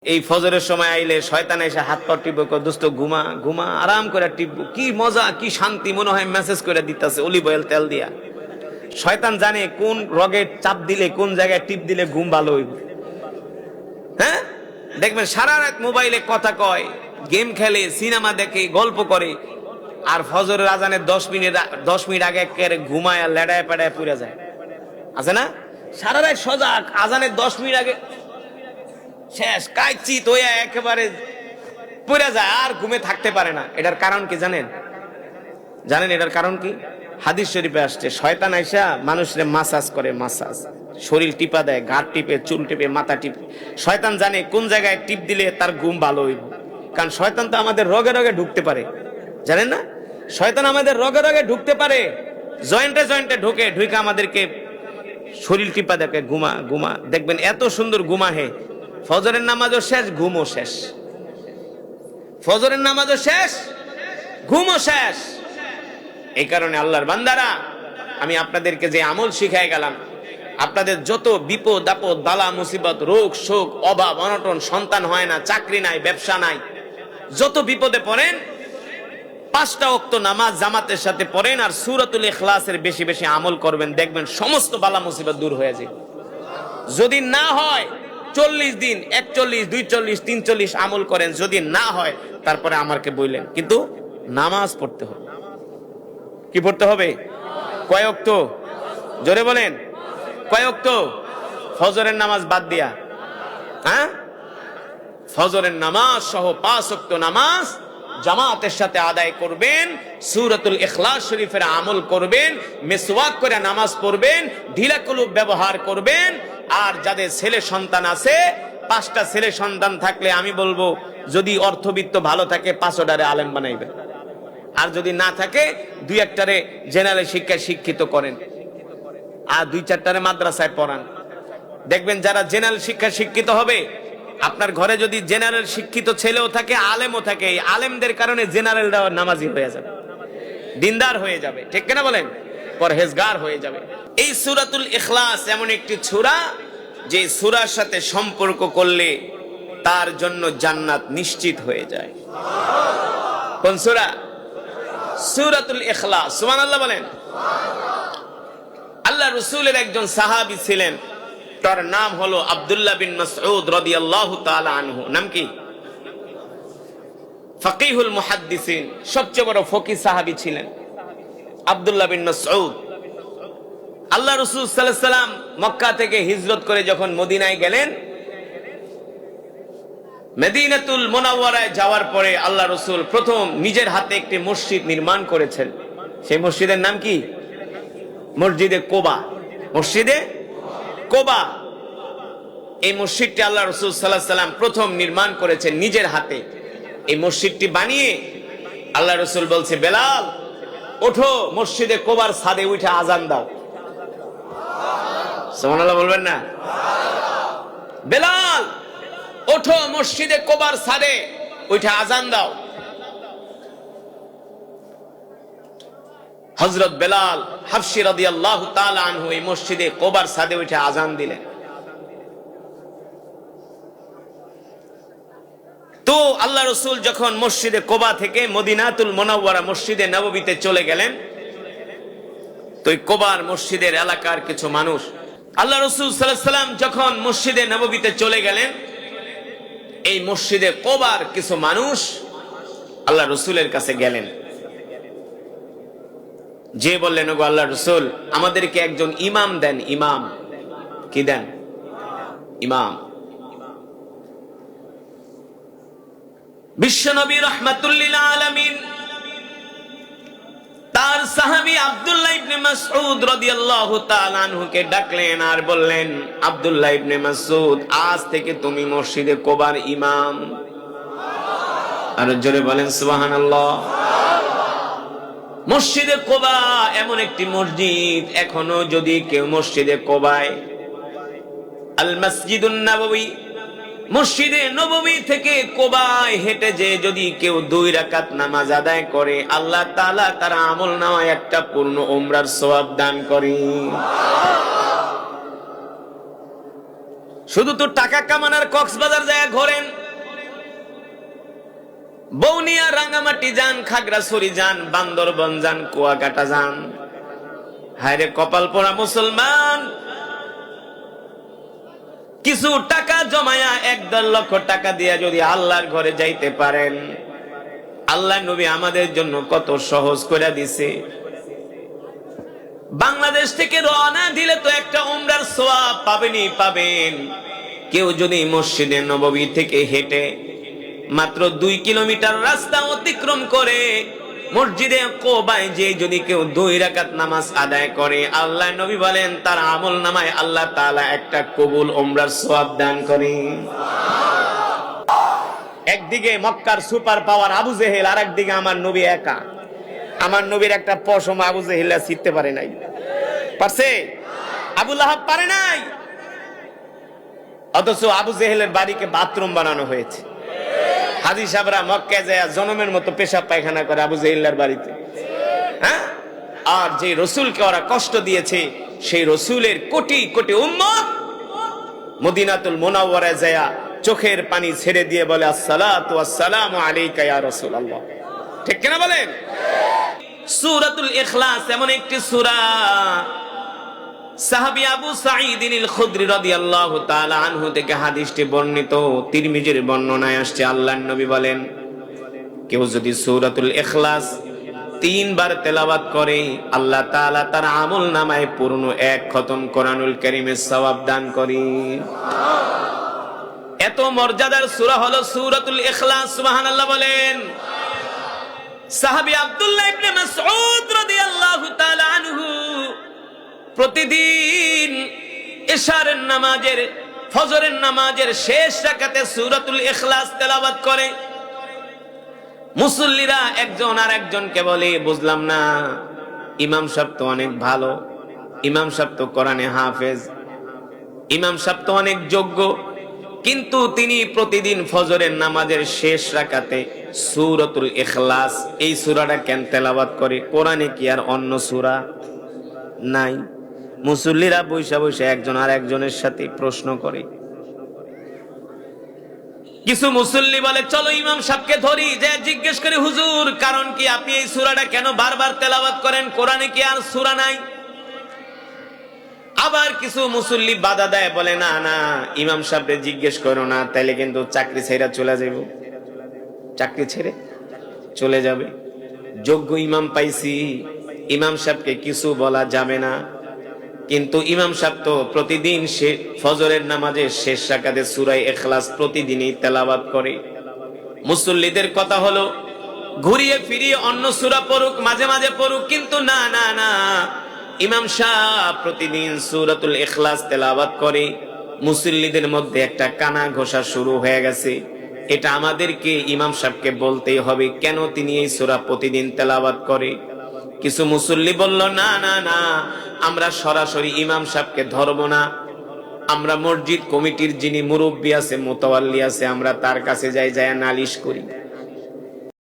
এই ফজরের সময় আইলে শয়তান এসে হাত পা টিপে দোস্ত ঘুমা ঘুমা আরাম করে টিপবো, কি মজা কি শান্তি, মনে হয় মেসেজ করে দিতেছে অলিভ অয়েল তেল দিয়া। শয়তান জানে কোন রগে চাপ দিলে, কোন জায়গায় টিপ দিলে ঘুম ভালো হইব। হ্যাঁ, দেখবেন সারা রাত মোবাইলে কথা কয়, গেম খেলে, সিনেমা দেখে, গল্প করে, আর ফজরের আজানের 10 মিনিট আগে ঘুমায় আর লেড়ায় পেড়ায় পুড়ে যায়। আছে না? সারা রাত সজাগ, আজানের 10 মিনিট আগে শেষ কাইচিত হয়ে একেবারে পড়ে যায়, আর ঘুমে থাকতে পারে না। এটার কারণ কি জানেন? এটার কারণ কি? হাদিস শরীফে আসছে, শয়তান আইসা মানুষের মাসাজ করে, মাসাজ, শরীর টিপা দেয়, ঘাট টিপে, চুল টিপে, মাথা টিপে। শয়তান জানে কোন জায়গায় টিপ দিলে তার ঘুম ভালো হইব, কারণ শয়তান তো আমাদের রগে রগে ঢুকতে পারে, জানেন না? শয়তান আমাদের রগে রগে ঢুকতে পারে, জয়েন্টে জয়েন্টে ঢুকে আমাদেরকে শরীর টিপা দেখে, ঘুমা ঘুমা। দেখবেন এত সুন্দর ঘুমা হে, ফজরের নামাজও শেষ, ঘুমও শেষ। ফজরের নামাজও শেষ, ঘুমও শেষ। এই কারণে আল্লাহর বান্দারা, আমি আপনাদেরকে যে আমল শিখাই গেলাম, আপনাদের যত বিপদ আপদ, বালা মুসিবত, রোগ শোক, অভাব অনটন, সন্তান হয় না, চাকরি নাই, ব্যবসা নাই, যত বিপদে পড়েন 5টা ওয়াক্ত নামাজ জামাতের সাথে পড়েন, আর সূরাতুল ইখলাসের বেশি বেশি আমল করবেন, দেখবেন সমস্ত বালা মুসিবত দূর হয়ে যাবে। যদি না হয় 40 দিন, 41, 42, 43 আমল করেন, যদি না হয় তারপরে আমাকে বললেন, কিন্তু নামাজ পড়তে হবে। কি পড়তে হবে? কয় ওয়াক্ত? জোরে বলেন, কয় ওয়াক্ত? ফজরের নামাজ বাদ দিয়া, হ্যাঁ, ফজরের নামাজ সহ 5 ওয়াক্ত নামাজ জামাতের সাথে আদায় করবেন, সূরাতুল ইখলাস শরীফের আমল করবেন, মিসওয়াক করে নামাজ পড়বেন, ঢিলা কলুব ব্যবহার করবেন। আর যাদের ছেলে সন্তান আছে, 5টা ছেলে সন্তান থাকলে আমি বলবো, যদি অর্থবিত্ত ভালো থাকে 5টারে আলেম বানাইবেন, আর যদি না থাকে 2-1টারে জেনারেল শিক্ষায় শিক্ষিত করেন, আর 2-4টারে মাদ্রাসায় পড়ান। দেখবেন যারা জেনারেল শিক্ষায় শিক্ষিত হবে, আপনার ঘরে যদি জেনারেল শিক্ষিত ছেলেও থাকে, আলেমও থাকে, এই আলেমদের কারণে জেনারেলরা নামাজি হয়ে যাবে, দিনদার হয়ে যাবে, ঠিক কিনা বলেন? পরহেজগার হয়ে যাবে। এই সূরাতুল ইখলাস এমন একটি সূরা, যে সূরার সাথে সম্পর্ক করলে তার জন্য জান্নাত নিশ্চিত হয়ে যায়। কোন সূরা? সূরাতুল ইখলাস। সুবহানাল্লাহ বলেন। আল্লাহ রাসূলের একজন সাহাবী ছিলেন, তার নাম হলো আব্দুল্লাহ বিন মাসউদ রাদিয়াল্লাহু তাআলা আনহু। নাম কি? ফাকিহুল মুহাদ্দিসিন, সবচেয়ে বড় ফকিহ সাহাবী ছিলেন আব্দুল্লাহ বিন মাসউদ। আল্লাহ রাসূল সাল্লাল্লাহু আলাইহি সাল্লাম মক্কা থেকে হিজরত করে যখন মদিনায় গেলেন, মদিনাতুল মুনাওয়ারায় যাওয়ার পরে আল্লাহ রাসূল প্রথম নিজের হাতে একটি মসজিদ নির্মাণ করেছেন। সেই মসজিদের নাম কি? মসজিদে কোবা। মসজিদে কোবা, এই মসজিদটি আল্লাহ রাসূল সাল্লাল্লাহু আলাইহি সাল্লাম প্রথম নির্মাণ করেছেন নিজের হাতে। এই মসজিদটি বানিয়ে আল্লাহ রাসূল বলছে, বেলাল ওঠো, মসজিদে কোবার ছাদে উঠে আজান দাও। সুবহানাল্লাহ বলবেন না? বেলাল ওঠো, মসজিদে কোবার ছাদে উঠে আজান দাও। হযরত বেলাল হাবশী রাদিয়াল্লাহু তাআলা আনহু এই মসজিদে কোবার ছাদে উঠে আজান দিলেন। তো আল্লাহ রাসূল যখন মসজিদে কোবা থেকে মদিনাতুল মুনাওয়ারা মসজিদে নববীতে চলে গেলেন, তো এই কোবার মসজিদের এলাকার কিছু মানুষ, আল্লাহ রাসূল সাল্লাল্লাহু আলাইহি সাল্লাম যখন মসজিদে নববীতে চলে গেলেন, এই মসজিদে কোবার কিছু মানুষ আল্লাহ রাসূলের কাছে গেলেন, যে বললেন, ওগো আল্লাহ রাসূল, আমাদেরকে একজন ইমাম দেন। ইমাম কি দেন? ইমাম। বিশ্বনবী রাহমাতুল লিল আলামিন তার সাহাবী আব্দুল্লাহ ইবনে মাসউদ রাদিয়াল্লাহু তাআলা আনহুকে ডাকলেন আর বললেন, আব্দুল্লাহ ইবনে মাসউদ, আজ থেকে তুমি মসজিদে কোবার ইমাম। আর জোরে বলেন সুবহানাল্লাহ। মসজিদে কোবা এমন একটি মসজিদ, এখনো যদি কেউ মসজিদে কোবায়, আল মসজিদুন নববী, মসজিদে নববী থেকে কোবায় হেঁটে যে যদি কেউ 2 রাকাত নামাজ আদায় করে, আল্লাহ তাআলা তার আমলনামায় একটা পূর্ণ উমরার সওয়াব দান করেন। শুধু তো টাকা কামানোর কক্সবাজার যায় ঘোরেন, বৌনিয়া রাঙ্গামাটি যান, খাগড়াছড়ি যান, বান্দরবন যান, কুয়াকাটা যান। হায়রে কপাল পোড়া মুসলমান, কিছু টাকা জমায়া 1-1.5 লক্ষ টাকা দিয়া যদি আল্লাহর ঘরে যাইতে পারেন, আল্লাহ নবী আমাদের জন্য কত সহজ করে দিছে। বাংলাদেশ থেকে রওনা দিলে তো একটা উমরার সওয়াব পাবেনই পাবেন। কেউ যদি মসজিদে নববী থেকে হেঁটে মাত্র 2 কিলোমিটার রাস্তা অতিক্রম করে মসজিদে কোবায় যে যদি কেউ 2 রাকাত নামাজ আদায় করে, আল্লাহ নবী বলেন তার আমল নামায় আল্লাহ তাআলা একটা কবুল উমরার সওয়াব দান করে। একদিকে মক্কার সুপার পাওয়ার আবু জেহেল, আর একদিকে আমার নবী একা। আমার নবীর একটা পশম আবু জেহেল ছিঁড়তে পারে নাই, পারছে? আবু লাহাব পারে নাই। অথচ আবু জেহেলের বাড়িকে বাথরুম বানানো হয়েছে। হাজী সাহেবরা মক্কায় যায় জনমের মতো পেশাব পায়খানা করে আবু জেহেলের বাড়িতে। হ্যাঁ, আর যে রসুলকে ওরা কষ্ট দিয়েছে সেই রসুলের কোটি কোটি উম্মত মদিনাতুল মুনাওয়ারায় যায় চোখের পানি ছেড়ে দিয়ে বলে আসসালাতু ওয়াসসালামু আলাইকা ইয়া রাসূলুল্লাহ। ঠিক কিনা বলেন? সূরাতুল ইখলাস এমন একটি সূরা, সাহাবী আবু সাঈদ আল খুদরি রাদিয়াল্লাহু তাআলা আনহু থেকে হাদিসটি বর্ণিত, তিরমিজির বর্ণনায় আসছে। আল্লাহর নবী বলেন, কেউ যদি সূরাতুল ইখলাস 3 বার তেলাওয়াত করে আল্লাহ তাআলা তার আমল নামায় পূর্ণ 1 খতম কোরআনুল কারীমের সওয়াব দান করে। এত মর্যাদার সূরা হলো সূরাতুল ইখলাস। সুবহানাল্লাহ বলেন। সাহাবী আব্দুল্লাহ ইবনে মাসউদ রাদিয়াল্লাহু তাআলা আনহু প্রতিদিন ইশারের নামাজের, ফজরের নামাজের শেষ রাকাতে সূরাতুল ইখলাস তেলাওয়াত করে। মুসল্লিরা একজন আর একজনকে বলে, বুঝলাম না, ইমাম সাহেব তো অনেক ভালো, ইমাম সাহেব তো কোরআনে হাফেজ, ইমাম সাহেব তো অনেক যোগ্য, কিন্তু তিনি প্রতিদিন ফজরের নামাজের শেষ রাকাতে সূরাতুল ইখলাস এই সূরাটা কেন তেলাওয়াত করে? কোরআনে কি আর অন্য সূরা নাই? মুসল্লিরা বৈশা বৈশা একজন আর একজনের সাথে প্রশ্ন করে। কিছু মুসল্লি বলে, চলো ইমাম সাহেবকে ধরি, যে জিজ্ঞেস করি, হুজুর কারণ কি আপনি এই সূরাটা কেন বারবার তেলাওয়াত করেন? কোরআনে কি আর সূরা নাই? আবার কিছু মুসল্লি বাধা দেয়, বলে না না, ইমাম সাহেবকে জিজ্ঞেস করো না, তাইলে কিন্তু চাকরি ছেড়ে চলে যাব, চাকরি ছেড়ে চলে যাবে। যোগ্য ইমাম পাইছি, ইমাম সাহেবকে কিছু বলা যাবে না। কিন্তু ইমাম সাহেব তো প্রতিদিন সে ফজরের নামাজের শেষ রাকাতে সূরা ইখলাস প্রতিদিনই তেলাওয়াত করে। মুসল্লিদের কথা হলো ঘুরিয়ে ফিরিয়ে অন্য সূরা পড়ুক, মাঝে মাঝে পড়ুক, কিন্তু না না না, ইমাম সাহেব প্রতিদিন সূরাতুল ইখলাস তেলাওয়াত করে। মুসল্লিদের মধ্যে একটা কানা ঘোষা শুরু হয়ে গেছে। এটা আমাদেরকে ইমাম সাহেবকে বলতেই হবে কেন তিনি এই সূরা প্রতিদিন তেলাওয়াত করে। কিছু মুসল্লি বলল, না না না, আমরা সরাসরি ইমাম সাহেবকে ধরবো না, আমরা মসজিদ কমিটির যিনি মুরব্বী আছে, মুতাওয়াল্লি আছে, আমরা তার কাছে যাই, যায় নালিশ করি।